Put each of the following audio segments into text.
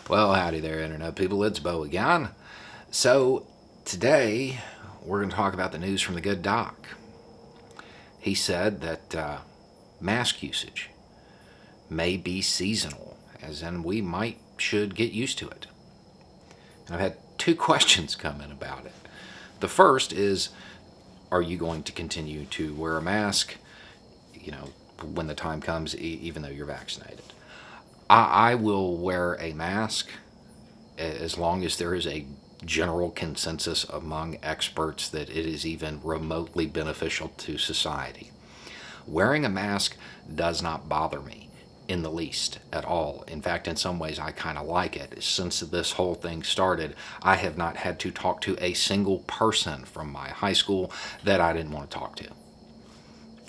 Well, howdy there, Internet people. It's Bo again. So, today we're going to talk about the news from the good doc. He said that mask usage may be seasonal, as in we should get used to it. And I've had two questions come in about it. The first is, are you going to continue to wear a mask, when the time comes, even though you're vaccinated? I will wear a mask as long as there is a general consensus among experts that it is even remotely beneficial to society. Wearing a mask does not bother me in the least at all. In fact, in some ways, I kind of like it. Since this whole thing started, I have not had to talk to a single person from my high school that I didn't want to talk to.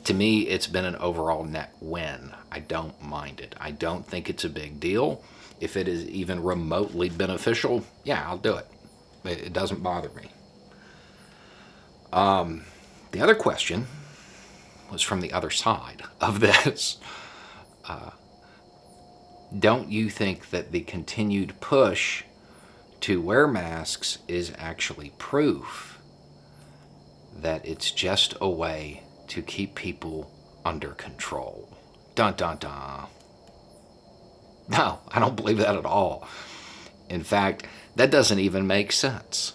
To me, it's been an overall net win. I don't mind it. I don't think it's a big deal. If it is even remotely beneficial, yeah, I'll do it. It doesn't bother me. The other question was from the other side of this. Don't you think that the continued push to wear masks is actually proof that it's just a way to keep people under control? Dun dun dun. No, I don't believe that at all. In fact, that doesn't even make sense.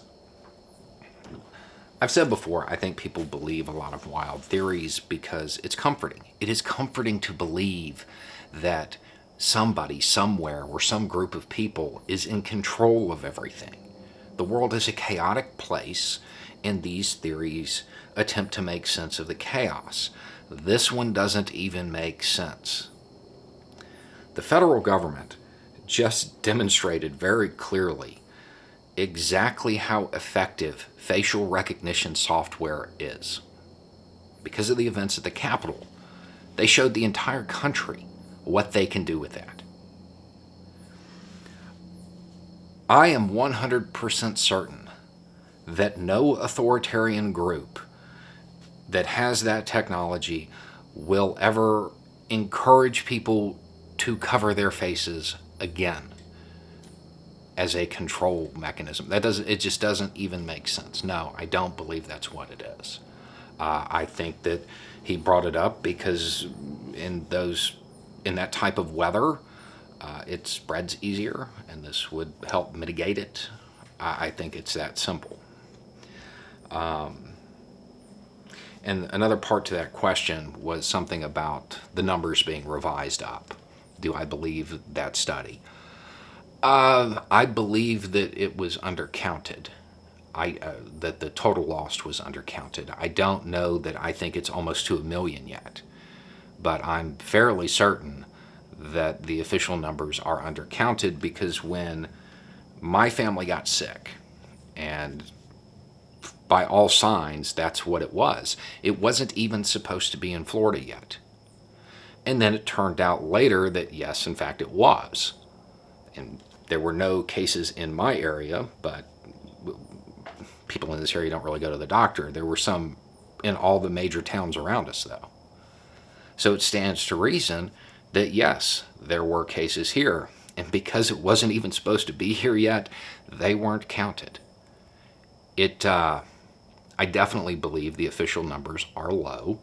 I've said before, I think people believe a lot of wild theories because it's comforting. It is comforting to believe that somebody, somewhere, or some group of people is in control of everything. The world is a chaotic place, and these theories attempt to make sense of the chaos. This one doesn't even make sense. The federal government just demonstrated very clearly exactly how effective facial recognition software is. Because of the events at the Capitol, they showed the entire country what they can do with that. I am 100% certain that no authoritarian group that has that technology will ever encourage people to cover their faces again as a control mechanism. It just doesn't even make sense. No, I don't believe that's what it is. I think that he brought it up because in that type of weather, it spreads easier, and this would help mitigate it. I think it's that simple. And another part to that question was something about the numbers being revised up. Do I believe that study? I believe that it was undercounted. That the total lost was undercounted. I don't know that I think it's almost to 1 million yet, but I'm fairly certain that the official numbers are undercounted because when my family got sick, and by all signs, that's what it wasn't even supposed to be in Florida yet. And then it turned out later that yes, in fact, it was. And there were no cases in my area, but people in this area don't really go to the doctor. There were some in all the major towns around us, though. So it stands to reason that yes, there were cases here. And because it wasn't even supposed to be here yet, they weren't counted. I definitely believe the official numbers are low.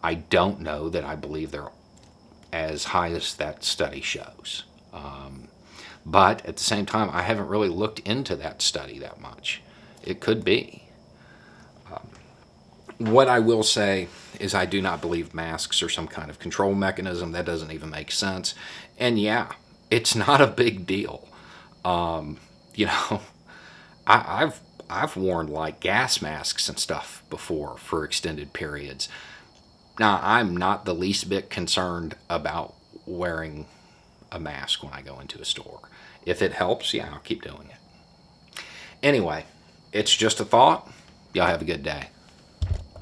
I don't know that I believe they're as high as that study shows. But at the same time, I haven't really looked into that study that much. It could be. What I will say is I do not believe masks are some kind of control mechanism. That doesn't even make sense. And yeah, it's not a big deal. I've worn like gas masks and stuff before for extended periods. Now, I'm not the least bit concerned about wearing a mask when I go into a store. If it helps, yeah, I'll keep doing it. Anyway, it's just a thought. Y'all have a good day.